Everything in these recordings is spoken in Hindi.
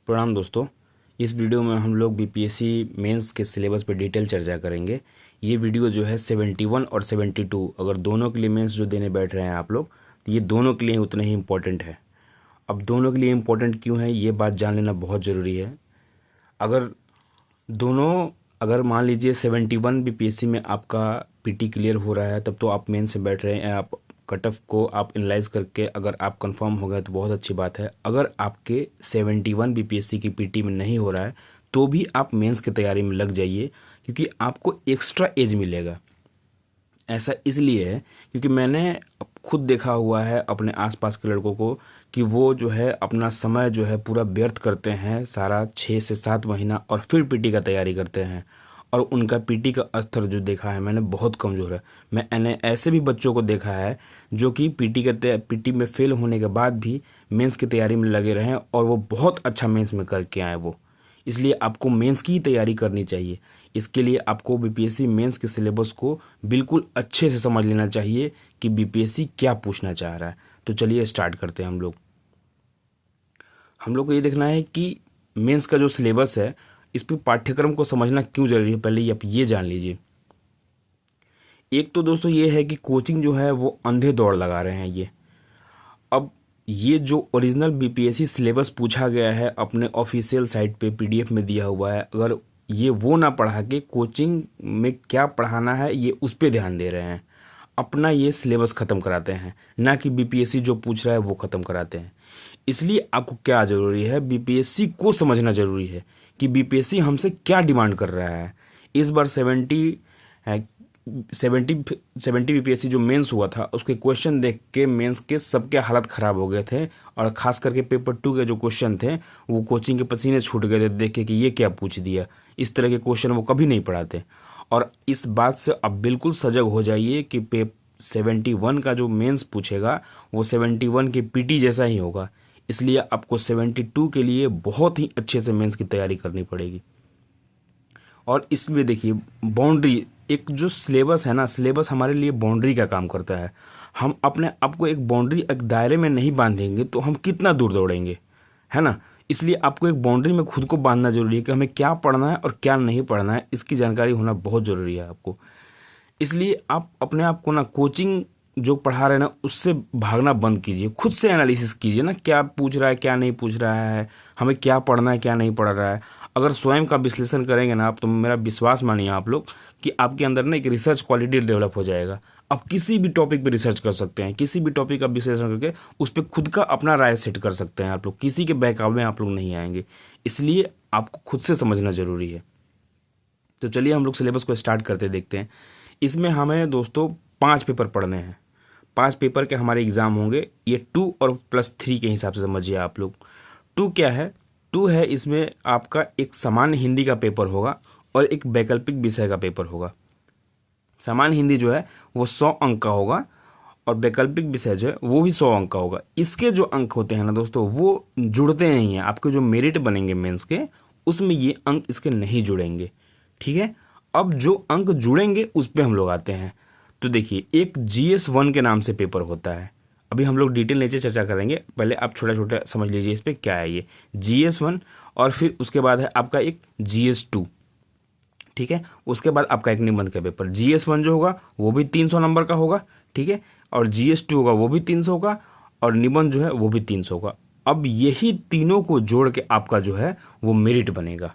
प्रणाम दोस्तों। इस वीडियो में हम लोग बीपीएससी मेंस के सिलेबस पर डिटेल चर्चा करेंगे। ये वीडियो जो है 71 और 72 अगर दोनों के लिए मेंस जो देने बैठ रहे हैं आप लोग, तो ये दोनों के लिए उतने ही इम्पोर्टेंट है। अब दोनों के लिए इम्पोर्टेंट क्यों है ये बात जान लेना बहुत ज़रूरी है। अगर दोनों अगर मान लीजिए 71 बीपीएससी में आपका पीटी क्लियर हो रहा है, तब तो आप मेंस में बैठ रहे हैं। आप कट ऑफ को आप एनालाइज करके अगर आप कंफर्म हो गए तो बहुत अच्छी बात है। अगर आपके 71 बीपीएससी की पीटी में नहीं हो रहा है तो भी आप मेंस की तैयारी में लग जाइए, क्योंकि आपको एक्स्ट्रा एज मिलेगा। ऐसा इसलिए है क्योंकि मैंने खुद देखा हुआ है अपने आसपास के लड़कों को कि वो जो है अपना समय जो है पूरा व्यर्थ करते हैं, सारा 6 से 7 महीना, और फिर पीटी का तैयारी करते हैं। और उनका पीटी का स्तर जो देखा है मैंने बहुत कमज़ोर है। मैंने ऐसे भी बच्चों को देखा है जो कि पीटी में फेल होने के बाद भी मेंस की तैयारी में लगे रहे और वो बहुत अच्छा मेंस में करके आए वो। इसलिए आपको मेंस की ही तैयारी करनी चाहिए। इसके लिए आपको बीपीएससी मेंस के सिलेबस को बिल्कुल अच्छे से समझ लेना चाहिए कि बीपीएससी क्या पूछना चाह रहा है। तो चलिए स्टार्ट करते हैं। हम लोग को ये देखना है कि मेंस का जो सिलेबस है इस पर पाठ्यक्रम को समझना क्यों ज़रूरी है। पहले आप ये जान लीजिए। एक तो दोस्तों ये है कि कोचिंग जो है वो अंधे दौड़ लगा रहे हैं ये। अब ये जो ओरिजिनल बीपीएससी सिलेबस पूछा गया है अपने ऑफिशियल साइट पे पीडीएफ में दिया हुआ है, अगर ये वो ना पढ़ा के कोचिंग में क्या पढ़ाना है ये उस पर ध्यान दे रहे हैं, अपना ये सिलेबस ख़त्म कराते हैं, ना कि बीपीएससी जो पूछ रहा है वो ख़त्म कराते हैं। इसलिए आपको क्या ज़रूरी है, बीपीएससी को समझना ज़रूरी है कि बीपीएससी हमसे क्या डिमांड कर रहा है। इस बार 70 बीपीएससी जो मेंस हुआ था उसके क्वेश्चन देख के मेंस के सबके हालत ख़राब हो गए थे, और ख़ास करके पेपर 2 के जो क्वेश्चन थे वो कोचिंग के पसीने छूट गए थे देख के कि ये क्या पूछ दिया। इस तरह के क्वेश्चन वो कभी नहीं पढ़ाते। और इस बात से अब बिल्कुल सजग हो जाइए कि 71 का जो मेंस पूछेगा वो 71 के पीटी जैसा ही होगा। इसलिए आपको 72 के लिए बहुत ही अच्छे से मेंस की तैयारी करनी पड़ेगी। और इसमें देखिए बाउंड्री, एक जो सिलेबस है ना, सिलेबस हमारे लिए बाउंड्री का काम करता है। हम अपने आप को एक बाउंड्री, एक दायरे में नहीं बांधेंगे तो हम कितना दूर दौड़ेंगे, है ना। इसलिए आपको एक बाउंड्री में खुद को बांधना जरूरी है कि हमें क्या पढ़ना है और क्या नहीं पढ़ना है, इसकी जानकारी होना बहुत ज़रूरी है आपको। इसलिए आप अपने आप को ना कोचिंग जो पढ़ा रहे हैं ना उससे भागना बंद कीजिए, खुद से एनालिसिस कीजिए ना, क्या पूछ रहा है क्या नहीं पूछ रहा है, हमें क्या पढ़ना है क्या नहीं पढ़ रहा है। अगर स्वयं का विश्लेषण करेंगे ना आप, तो मेरा विश्वास मानिए आप लोग कि आपके अंदर ना एक रिसर्च क्वालिटी डेवलप हो जाएगा। आप किसी भी टॉपिक पे रिसर्च कर सकते हैं, किसी भी टॉपिक का विश्लेषण करके उस पर खुद का अपना राय सेट कर सकते हैं आप लोग, किसी के बहकावे में आप लोग नहीं आएंगे। इसलिए आपको खुद से समझना ज़रूरी है। तो चलिए हम लोग सिलेबस को स्टार्ट करते देखते हैं। इसमें हमें दोस्तों 5 पेपर पढ़ने हैं। 5 पेपर के हमारे एग्ज़ाम होंगे। ये 2 और +3 के हिसाब से समझिए आप लोग। 2 क्या है, 2 है इसमें आपका एक सामान्य हिंदी का पेपर होगा और एक वैकल्पिक विषय का पेपर होगा। सामान्य हिंदी जो है वो 100 अंक का होगा और वैकल्पिक विषय जो है वो भी 100 अंक का होगा। इसके जो अंक होते हैं ना दोस्तों वो जुड़ते नहीं हैं। आपके जो मेरिट बनेंगे मेंस के उसमें ये अंक इसके नहीं जुड़ेंगे, ठीक है। अब जो अंक जुड़ेंगे उस पर हम लोग आते हैं। तो देखिए एक GS1 के नाम से पेपर होता है। अभी हम लोग डिटेल नीचे चर्चा करेंगे, पहले आप छोटा छोटा समझ लीजिए इस पर क्या है ये GS1। और फिर उसके बाद है आपका एक GS2, ठीक है। उसके बाद आपका एक निबंध का पेपर। GS1 जो होगा वो भी 300 नंबर का होगा, ठीक है। और GS2 होगा वो भी 300 का, और निबंध जो है वो भी 300 का। अब यही तीनों को जोड़ के आपका जो है वो मेरिट बनेगा,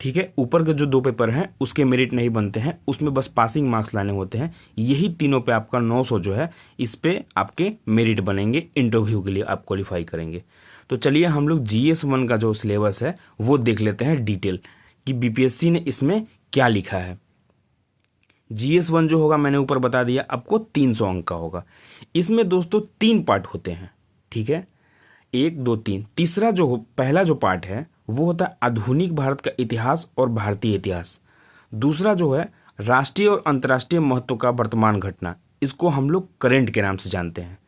ठीक है। ऊपर के जो 2 पेपर हैं उसके मेरिट नहीं बनते हैं, उसमें बस पासिंग मार्क्स लाने होते हैं। यही तीनों पे आपका 900 जो है इस पे आपके मेरिट बनेंगे, इंटरव्यू के लिए आप क्वालिफाई करेंगे। तो चलिए हम लोग GS1 का जो सिलेबस है वो देख लेते हैं डिटेल कि बीपीएससी ने इसमें क्या लिखा है। GS1 जो होगा मैंने ऊपर बता दिया आपको 300 अंक का होगा। इसमें दोस्तों 3 पार्ट होते हैं, ठीक है। 1 2 3। तीसरा जो पहला जो पार्ट है वो होता है आधुनिक भारत का इतिहास और भारतीय इतिहास। दूसरा जो है राष्ट्रीय और अंतर्राष्ट्रीय महत्व का वर्तमान घटना, इसको हम लोग करेंट के नाम से जानते हैं।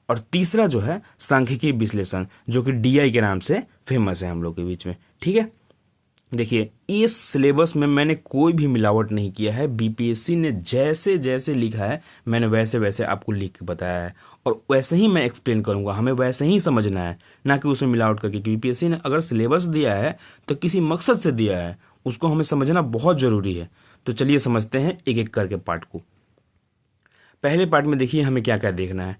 और तीसरा जो है सांख्यिकी विश्लेषण, जो कि DI के नाम से फेमस है हम लोग के बीच में, ठीक है। देखिए, इस सिलेबस में मैंने कोई भी मिलावट नहीं किया है। बीपीएससी ने जैसे जैसे लिखा है मैंने वैसे वैसे आपको लिख के बताया है, और वैसे ही मैं एक्सप्लेन करूंगा, हमें वैसे ही समझना है, ना कि उसमें मिलावट करके। क्योंकि बीपीएससी ने अगर सिलेबस दिया है तो किसी मकसद से दिया है, उसको हमें समझना बहुत ज़रूरी है। तो चलिए समझते हैं एक एक करके पार्ट को। पहले पार्ट में देखिए हमें क्या क्या देखना है।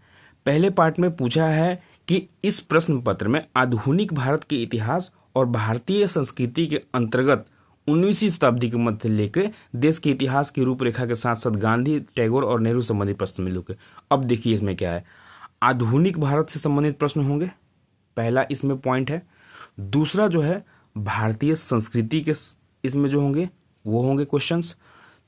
पहले पार्ट में पूछा है कि इस प्रश्न पत्र में आधुनिक भारत के इतिहास और भारतीय संस्कृति के अंतर्गत 19वीं शताब्दी के मध्य से लेकर देश के इतिहास की रूपरेखा के साथ साथ गांधी, टैगोर और नेहरू संबंधित प्रश्न मिलोगे। अब देखिए इसमें क्या है, आधुनिक भारत से संबंधित प्रश्न होंगे, पहला इसमें पॉइंट है। दूसरा जो है भारतीय संस्कृति के इसमें जो होंगे वो होंगे क्वेश्चंस।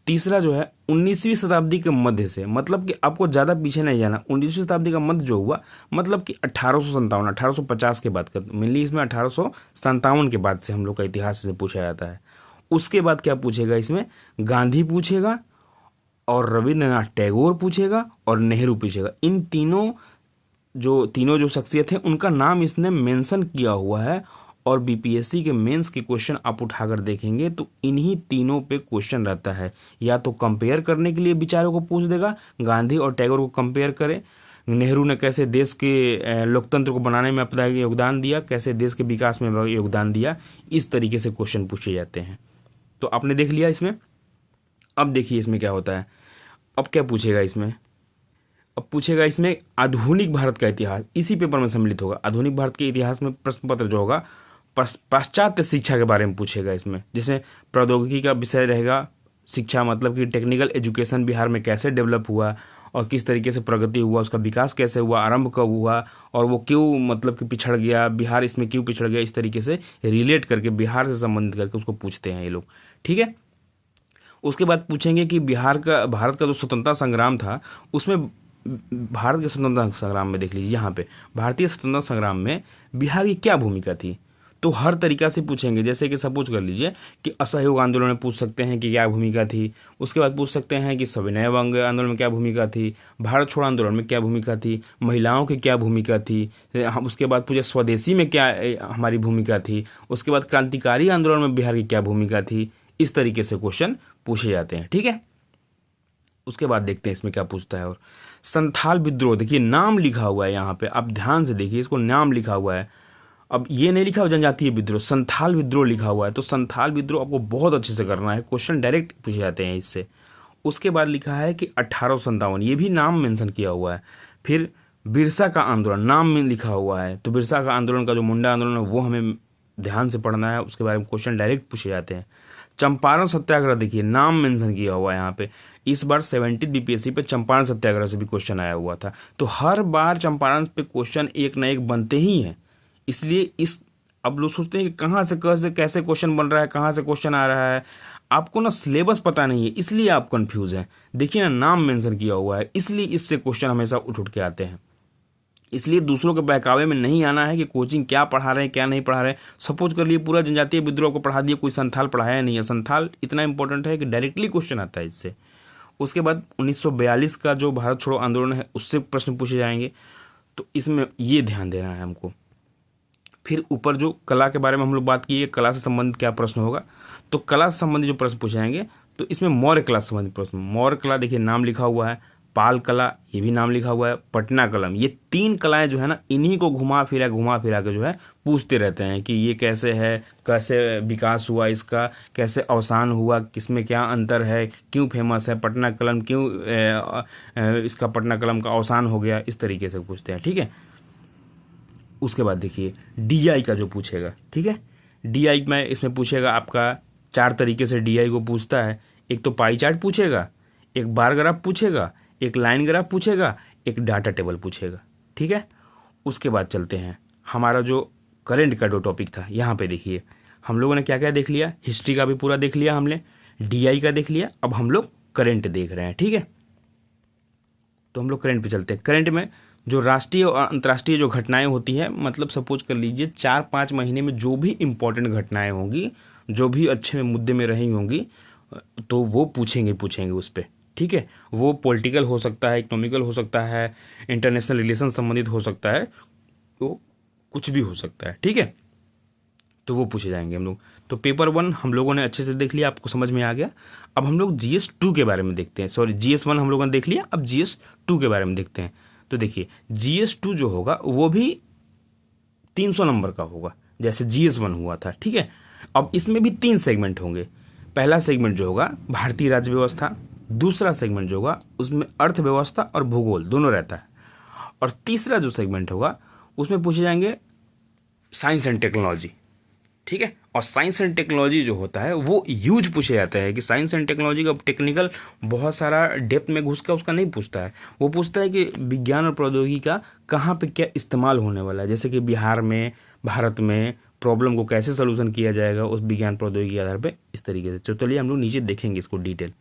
तीसरा जो है 19वीं शताब्दी के मध्य से, मतलब कि आपको ज़्यादा पीछे नहीं जाना। 19वीं शताब्दी का मध्य जो हुआ मतलब कि 1850 के बाद का, मेनली इसमें 1857 के बाद से हम लोग का इतिहास से पूछा जाता है। उसके बाद क्या पूछेगा इसमें, गांधी पूछेगा और रविंद्रनाथ टैगोर पूछेगा और नेहरू पूछेगा। इन तीनों जो शख्सियत हैं उनका नाम इसने मेंशन किया हुआ है, और बीपीएससी के मेंस के क्वेश्चन आप उठाकर देखेंगे तो इन्हीं तीनों पे क्वेश्चन रहता है। या तो कंपेयर करने के लिए बेचारों को पूछ देगा, गांधी और टैगोर को कंपेयर करें, नेहरू ने कैसे देश के लोकतंत्र को बनाने में अपना योगदान दिया, कैसे देश के विकास में योगदान दिया, इस तरीके से क्वेश्चन पूछे जाते हैं। तो आपने देख लिया इसमें। अब देखिए इसमें क्या होता है, अब क्या पूछेगा इसमें, अब पूछेगा इसमें आधुनिक भारत का इतिहास, इसी पेपर में सम्मिलित होगा। आधुनिक भारत के इतिहास में प्रश्न पत्र जो होगा पाश्चात्य शिक्षा के बारे में पूछेगा इसमें, जैसे प्रौद्योगिकी का विषय रहेगा शिक्षा, मतलब कि टेक्निकल एजुकेशन बिहार में कैसे डेवलप हुआ और किस तरीके से प्रगति हुआ, उसका विकास कैसे हुआ, आरंभ कब हुआ और वो क्यों मतलब कि पिछड़ गया, बिहार इसमें क्यों पिछड़ गया, इस तरीके से रिलेट करके बिहार से संबंधित करके उसको पूछते हैं ये लोग, ठीक है। उसके बाद पूछेंगे कि भारत का जो स्वतंत्रता संग्राम था उसमें, भारत के स्वतंत्रता संग्राम में देख लीजिए यहाँ पे भारतीय स्वतंत्रता संग्राम में बिहार की क्या भूमिका थी। तो हर तरीका से पूछेंगे, जैसे कि सपोज कर लीजिए कि असहयोग आंदोलन में पूछ सकते हैं कि क्या भूमिका थी। उसके बाद पूछ सकते हैं कि सविनय अवज्ञा आंदोलन में क्या भूमिका थी, भारत छोड़ो आंदोलन में क्या भूमिका थी, महिलाओं की क्या भूमिका थी। उसके बाद पूछे स्वदेशी में क्या हमारी भूमिका थी। उसके बाद क्रांतिकारी आंदोलन में बिहार की क्या भूमिका थी। इस तरीके से क्वेश्चन पूछे जाते हैं, ठीक है। उसके बाद देखते हैं इसमें क्या पूछता है। और संथाल विद्रोह, देखिए नाम लिखा हुआ है यहाँ पे, आप ध्यान से देखिए, इसको नाम लिखा हुआ है। अब ये नहीं लिखा हुआ जनजातीय विद्रोह, संथाल विद्रोह लिखा हुआ है। तो संथाल विद्रोह आपको बहुत अच्छे से करना है, क्वेश्चन डायरेक्ट पूछे जाते हैं इससे। उसके बाद लिखा है कि 1857, ये भी नाम मेंशन किया हुआ है। फिर बिरसा का आंदोलन नाम में लिखा हुआ है, तो बिरसा का आंदोलन का जो मुंडा आंदोलन है वो हमें ध्यान से पढ़ना है, उसके बारे में क्वेश्चन डायरेक्ट पूछे जाते हैं। चंपारण सत्याग्रह, देखिए नाम मेंशन किया हुआ है यहाँ पे। इस बार 70 बीपीएससी पे चंपारण सत्याग्रह से भी क्वेश्चन आया हुआ था। तो हर बार चंपारण पे क्वेश्चन एक न एक बनते ही हैं। इसलिए अब लोग सोचते हैं कि कहाँ से कैसे क्वेश्चन बन रहा है, कहाँ से क्वेश्चन आ रहा है। आपको ना सिलेबस पता नहीं है, इसलिए आप कंफ्यूज हैं। देखिए ना नाम मेंशन किया हुआ है, इसलिए इससे क्वेश्चन हमेशा उठ के आते हैं। इसलिए दूसरों के बहकावे में नहीं आना है कि कोचिंग क्या पढ़ा रहे हैं क्या नहीं पढ़ा रहे हैं। सपोज कर लिए पूरा जनजातीय विद्रोह को पढ़ा दिया, कोई संथाल पढ़ाया नहीं है। संथाल इतना इंपॉर्टेंट है कि डायरेक्टली क्वेश्चन आता है इससे। उसके बाद 1942 का जो भारत छोड़ो आंदोलन है उससे प्रश्न पूछे जाएंगे, तो इसमें ये ध्यान देना है हमको। फिर ऊपर जो कला के बारे में हम लोग बात की है, कला से संबंधित क्या प्रश्न होगा, तो कला से संबंधित जो प्रश्न पूछे जाएंगे तो इसमें मौर्य कला से संबंधित प्रश्न। मौर्य कला देखिए नाम लिखा हुआ है, पाल कला ये भी नाम लिखा हुआ है, पटना कलम, ये तीन कलाएं जो है ना इन्हीं को घुमा फिरा के जो है पूछते रहते हैं कि ये कैसे है, कैसे विकास हुआ इसका, कैसे अवसान हुआ, किसमें क्या अंतर है, क्यों फेमस है पटना कलम, क्यों इसका पटना कलम का अवसान हो गया, इस तरीके से पूछते हैं, ठीक है। उसके बाद देखिए डीआई का जो पूछेगा, ठीक है। डीआई में इसमें पूछेगा आपका 4 तरीके से डीआई को पूछता है। एक तो पाई चार्ट पूछेगा, एक बार ग्राफ पूछेगा, एक लाइन ग्राफ पूछेगा, एक डाटा टेबल पूछेगा, ठीक है। उसके बाद चलते हैं हमारा जो करंट का जो टॉपिक था, यहाँ पे देखिए हम लोगों ने क्या क्या देख लिया। हिस्ट्री का भी पूरा देख लिया हमने, डीआई का देख लिया, अब हम लोग करंट देख रहे हैं, ठीक है। तो हम लोग करंट पे चलते हैं। करंट में जो राष्ट्रीय और अंतर्राष्ट्रीय जो घटनाएं होती हैं, मतलब सपोज कर लीजिए 4-5 महीने में जो भी इम्पोर्टेंट घटनाएं होंगी, जो भी अच्छे मुद्दे में रही होंगी, तो वो पूछेंगे उस पर, ठीक है। वो पॉलिटिकल हो सकता है, इकोनॉमिकल हो सकता है, इंटरनेशनल रिलेशन संबंधित हो सकता है, तो कुछ भी हो सकता है, ठीक है। तो वो पूछे जाएंगे हम लोग। तो पेपर 1 हम लोगों ने अच्छे से देख लिया, आपको समझ में आ गया। अब हम लोग GS 2 के बारे में देखते हैं। सॉरी, GS 1 हम लोगों ने देख लिया, अब GS 2 के बारे में देखते हैं। तो देखिए GS 2 जो होगा वो भी 300 नंबर का होगा जैसे GS 1 हुआ था, ठीक है। अब इसमें भी 3 सेगमेंट होंगे। पहला सेगमेंट जो होगा भारतीय राज्य व्यवस्था, दूसरा सेगमेंट जो होगा उसमें अर्थव्यवस्था और भूगोल दोनों रहता है, और तीसरा जो सेगमेंट होगा उसमें पूछे जाएंगे साइंस एंड टेक्नोलॉजी, ठीक है। और साइंस एंड टेक्नोलॉजी जो होता है वो यूज पूछे जाता है कि साइंस एंड टेक्नोलॉजी का टेक्निकल बहुत सारा डेप्थ में घुस कर उसका नहीं पूछता है, वो पूछता है कि विज्ञान और प्रौद्योगिकी का कहाँ पे क्या इस्तेमाल होने वाला है, जैसे कि बिहार में, भारत में प्रॉब्लम को कैसे सोल्यूशन किया जाएगा उस विज्ञान प्रौद्योगिकी के आधार पर, इस तरीके से। तो चलिए हम लोग नीचे देखेंगे इसको डिटेल।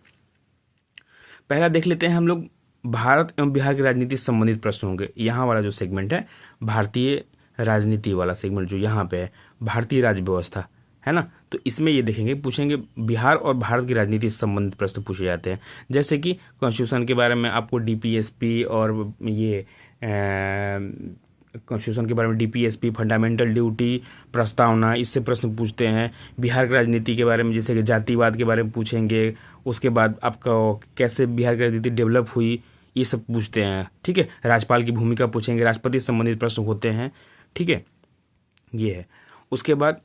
पहला देख लेते हैं हम लोग, भारत एवं बिहार की राजनीति से संबंधित प्रश्न होंगे। यहाँ वाला जो सेगमेंट है भारतीय राजनीति वाला सेगमेंट जो यहाँ पे है, भारतीय राज्य व्यवस्था है ना, तो इसमें ये देखेंगे, पूछेंगे बिहार और भारत की राजनीति से संबंधित प्रश्न पूछे जाते हैं, जैसे कि कॉन्स्टिट्यूशन के बारे में आपको DPSP और ये कॉन्स्टिट्यूशन के बारे में DPSP, फंडामेंटल ड्यूटी, प्रस्तावना, इससे प्रश्न पूछते हैं। बिहार की राजनीति के बारे में जैसे कि जातिवाद के बारे में पूछेंगे, उसके बाद आपका कैसे बिहार की राजनीति डेवलप हुई ये सब पूछते हैं, ठीक है। राज्यपाल की भूमिका पूछेंगे, राष्ट्रपति से संबंधित प्रश्न होते हैं, ठीक है, ये है। उसके बाद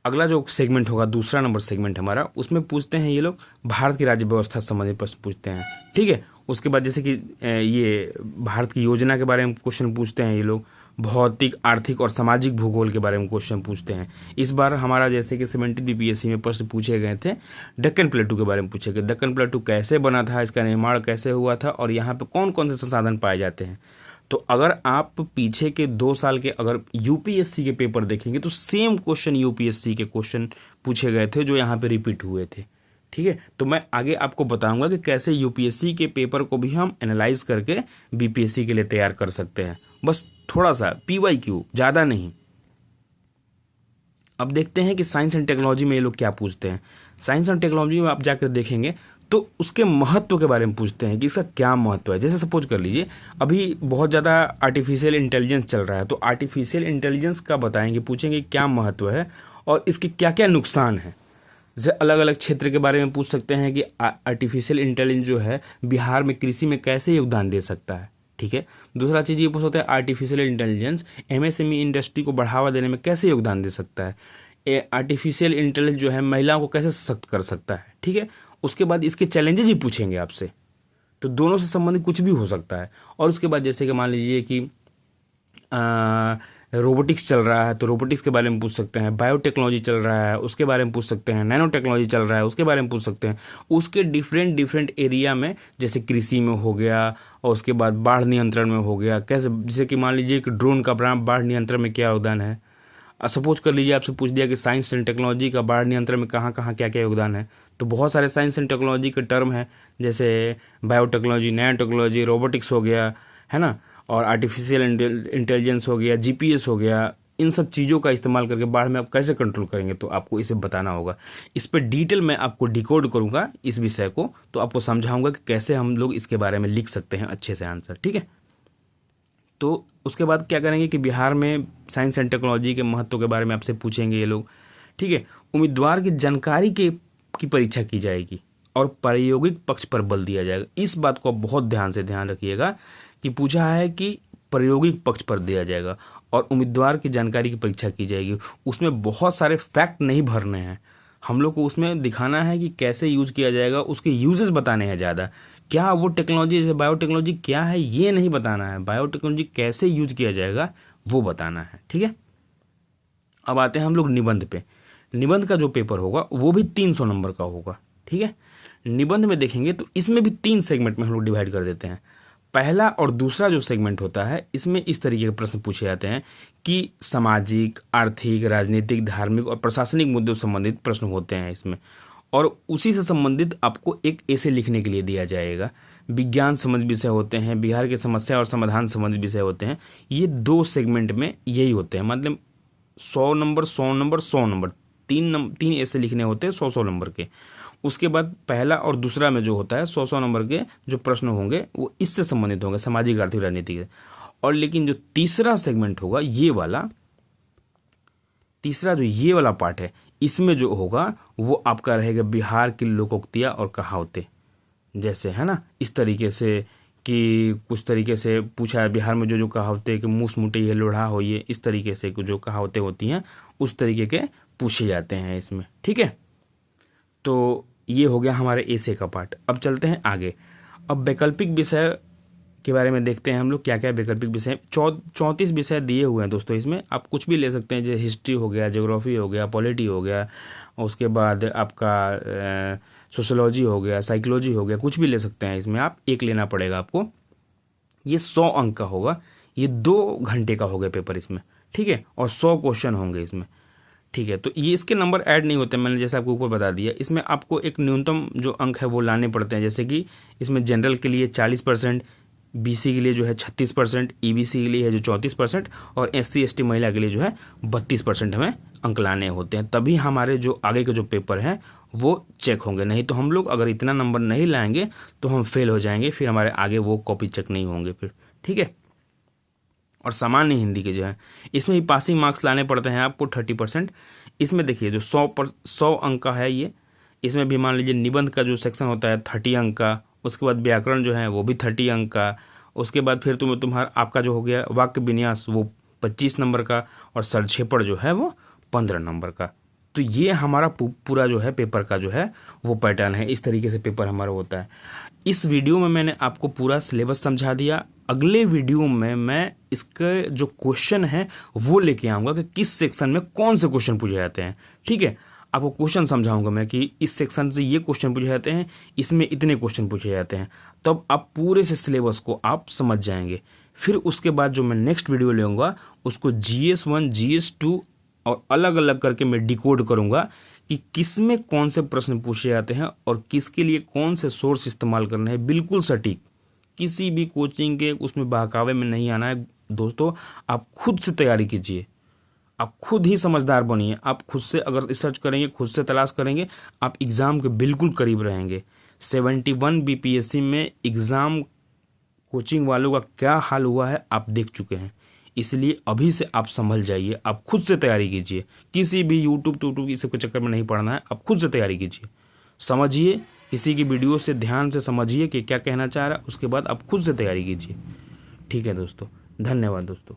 अगला जो सेगमेंट होगा, दूसरा नंबर सेगमेंट हमारा, उसमें पूछते हैं ये लोग भारत की राज्य व्यवस्था से संबंधित प्रश्न पूछते हैं, ठीक है। उसके बाद जैसे कि ये भारत की योजना के बारे में क्वेश्चन पूछते हैं ये लोग, भौतिक, आर्थिक और सामाजिक भूगोल के बारे में क्वेश्चन पूछते हैं। इस बार हमारा जैसे कि 70 BPSC में प्रश्न पूछे गए थे, दक्कन प्लेटू के बारे में पूछे गए, दक्कन प्लेटू कैसे बना था, इसका निर्माण कैसे हुआ था और यहाँ पे कौन कौन से संसाधन पाए जाते हैं। तो अगर आप पीछे के 2 साल के अगर UPSC के पेपर देखेंगे तो सेम क्वेश्चन UPSC के क्वेश्चन पूछे गए थे जो यहाँ पे रिपीट हुए थे, ठीक है। तो मैं आगे आपको बताऊंगा कि कैसे UPSC के पेपर को भी हम एनालाइज करके BPSC के लिए तैयार कर सकते हैं, बस थोड़ा सा PYQ, ज़्यादा नहीं। अब देखते हैं कि साइंस एंड टेक्नोलॉजी में ये लोग क्या पूछते हैं। साइंस एंड टेक्नोलॉजी में आप जाकर देखेंगे तो उसके महत्व के बारे में पूछते हैं कि इसका क्या महत्व है। जैसे सपोज कर लीजिए अभी बहुत ज़्यादा आर्टिफिशियल इंटेलिजेंस चल रहा है, तो आर्टिफिशियल इंटेलिजेंस का बताएंगे, पूछेंगे क्या महत्व है और इसके क्या क्या नुकसान है। जैसे अलग अलग क्षेत्र के बारे में पूछ सकते हैं कि आर्टिफिशियल इंटेलिजेंस जो है बिहार में कृषि में कैसे योगदान दे सकता है, ठीक है। दूसरा चीज़ ये पूछ सकते हैं आर्टिफिशियल इंटेलिजेंस MSME इंडस्ट्री को बढ़ावा देने में कैसे योगदान दे सकता है। आर्टिफिशियल इंटेलिजेंस जो है महिलाओं को कैसे सशक्त कर सकता है, ठीक है। उसके बाद इसके चैलेंजेस ही पूछेंगे आपसे, तो दोनों से संबंधित कुछ भी हो सकता है। और उसके बाद जैसे कि मान लीजिए कि रोबोटिक्स चल रहा है तो रोबोटिक्स के बारे में पूछ सकते हैं, बायोटेक्नोलॉजी चल रहा है उसके बारे में पूछ सकते हैं, नैनो टेक्नोलॉजी चल रहा है उसके बारे में पूछ सकते हैं। उसके डिफरेंट एरिया में जैसे कृषि में हो गया और उसके बाद बाढ़ नियंत्रण में हो गया, कैसे, जैसे कि मान लीजिए कि ड्रोन का बाढ़ नियंत्रण में क्या योगदान है। सपोज कर लीजिए आपसे पूछ दिया कि साइंस एंड टेक्नोलॉजी का बाढ़ नियंत्रण में कहाँ कहाँ क्या क्या योगदान है, तो बहुत सारे साइंस एंड टेक्नोलॉजी के टर्म हैं, जैसे बायोटेक्नोलॉजी, नैनो टेक्नोलॉजी, रोबोटिक्स हो गया, है ना, और आर्टिफिशियल इंटेलिजेंस हो गया, GPS हो गया। इन सब चीज़ों का इस्तेमाल करके बाढ़ में आप कैसे कंट्रोल करेंगे, तो आपको इसे बताना होगा। इस पर डिटेल मैं आपको डिकोड करूँगा इस विषय को, तो आपको समझाऊंगा कि कैसे हम लोग इसके बारे में लिख सकते हैं अच्छे से आंसर, ठीक है। तो उसके बाद क्या करेंगे कि बिहार में साइंस एंड टेक्नोलॉजी के महत्व के बारे में आपसे पूछेंगे ये लोग, ठीक है। उम्मीदवार की जानकारी की परीक्षा की जाएगी और प्रायोगिक पक्ष पर बल दिया जाएगा। इस बात को बहुत ध्यान रखिएगा कि पूछा है कि प्रायोगिक पक्ष पर दिया जाएगा और उम्मीदवार की जानकारी की परीक्षा की जाएगी। उसमें बहुत सारे फैक्ट नहीं भरने हैं, हम लोग को उसमें दिखाना है कि कैसे यूज़ किया जाएगा, उसके यूजेस बताने हैं ज़्यादा। क्या वो टेक्नोलॉजी जैसे बायोटेक्नोलॉजी क्या है ये नहीं बताना है, बायोटेक्नोलॉजी कैसे यूज किया जाएगा वो बताना है, ठीक है। अब आते हैं हम लोग निबंध पे। निबंध का जो पेपर होगा वो भी 300 नंबर का होगा, ठीक है। निबंध में देखेंगे तो इसमें भी 3 सेगमेंट में हम लोग डिवाइड कर देते हैं। पहला और दूसरा जो सेगमेंट होता है इसमें इस तरीके के प्रश्न पूछे जाते हैं कि सामाजिक, आर्थिक, राजनीतिक, धार्मिक और प्रशासनिक मुद्दों से संबंधित प्रश्न होते हैं इसमें, और उसी से संबंधित आपको एक ऐसे लिखने के लिए दिया जाएगा। विज्ञान संबंधित विषय होते हैं, बिहार की समस्या और समाधान संबंधित विषय होते हैं। ये 2 सेगमेंट में यही होते हैं, मतलब 100 नंबर 100 नंबर 100 नंबर, 3 ऐसे लिखने होते हैं 100 नंबर के। उसके बाद पहला और दूसरा में जो होता है 100 नंबर के जो प्रश्न होंगे वो इससे संबंधित होंगे, सामाजिक, आर्थिक, राजनीतिक। और लेकिन जो तीसरा सेगमेंट होगा ये वाला, तीसरा जो ये वाला पार्ट है, इसमें जो होगा वो आपका रहेगा बिहार की लोकोक्तियाँ और कहावतें, जैसे है ना, इस तरीके से कि कुछ तरीके से पूछा है बिहार में जो जो कहावतें कि मूस मुटे ये लोढ़ा हो, ये इस तरीके से जो कहावतें होती हैं उस तरीके के पूछे जाते हैं इसमें। ठीक है, तो ये हो गया हमारे ऐसे का पार्ट। अब चलते हैं आगे। अब वैकल्पिक विषय के बारे में देखते हैं हम लोग क्या क्या वैकल्पिक विषय। 34 विषय दिए हुए हैं दोस्तों, इसमें आप कुछ भी ले सकते हैं, जैसे हिस्ट्री हो गया, ज्योग्राफी हो गया, पॉलिटी हो गया, उसके बाद आपका सोशोलॉजी हो गया, साइकोलॉजी हो गया, कुछ भी ले सकते हैं इसमें आप। एक लेना पड़ेगा आपको। ये 100 अंक का होगा, ये 2 घंटे का होगा पेपर इसमें। ठीक है, और 100 क्वेश्चन होंगे इसमें। ठीक है, तो ये इसके नंबर ऐड नहीं होते, मैंने जैसे आपको ऊपर बता दिया। इसमें आपको एक न्यूनतम जो अंक है वो लाने पड़ते हैं, जैसे कि इसमें जनरल के लिए 40%, बीसी के लिए जो है 36%, ईबीसी के लिए है जो 34%, और एससी एसटी महिला के लिए जो है 32% हमें अंक लाने होते हैं, तभी हमारे जो आगे के जो पेपर हैं वो चेक होंगे। नहीं तो हम लोग अगर इतना नंबर नहीं लाएंगे तो हम फेल हो जाएंगे, फिर हमारे आगे वो कॉपी चेक नहीं होंगे फिर। ठीक है, और सामान्य हिंदी के जो है इसमें भी पासिंग मार्क्स लाने पड़ते हैं आपको 30%। इसमें देखिए जो 100 अंक का है ये, इसमें भी मान लीजिए निबंध का जो सेक्शन होता है 30 अंक का, उसके बाद व्याकरण जो है वो भी 30 अंक का, उसके बाद फिर तुम्हारा आपका जो हो गया वाक्य विन्यास वो 25 नंबर का, और सरछेपड़ जो है वो 15 नंबर का। तो ये हमारा पूरा जो है पेपर का जो है वो पैटर्न है, इस तरीके से पेपर हमारा होता है। इस वीडियो में मैंने आपको पूरा सिलेबस समझा दिया। अगले वीडियो में मैं इसके जो क्वेश्चन है वो लेके आऊँगा कि किस सेक्शन में कौन से क्वेश्चन पूछे जाते हैं। ठीक है, आपको क्वेश्चन समझाऊंगा मैं कि इस सेक्शन से ये क्वेश्चन पूछे जाते हैं, इसमें इतने क्वेश्चन पूछे जाते हैं, तब आप पूरे से सिलेबस को आप समझ जाएंगे। फिर उसके बाद जो मैं नेक्स्ट वीडियो लेऊंगा उसको GS1 GS2 और अलग अलग करके मैं डिकोड करूंगा कि किस में कौन से प्रश्न पूछे जाते हैं और किसके लिए कौन से सोर्स इस्तेमाल करना है, बिल्कुल सटीक। किसी भी कोचिंग के उसमें बहकावे में नहीं आना है दोस्तों। आप खुद से तैयारी कीजिए, आप खुद ही समझदार बनिए। आप खुद से अगर रिसर्च करेंगे, खुद से तलाश करेंगे, आप एग्ज़ाम के बिल्कुल करीब रहेंगे। 71 BPSC में एग्ज़ाम कोचिंग वालों का क्या हाल हुआ है आप देख चुके हैं, इसलिए अभी से आप संभल जाइए। आप खुद से तैयारी कीजिए, किसी भी यूट्यूब इस सब के चक्कर में नहीं पड़ना है। आप खुद से तैयारी कीजिए, समझिए, किसी की वीडियो से ध्यान से समझिए कि क्या कहना चाह रहा है, उसके बाद आप खुद से तैयारी कीजिए। ठीक है दोस्तों, धन्यवाद दोस्तों।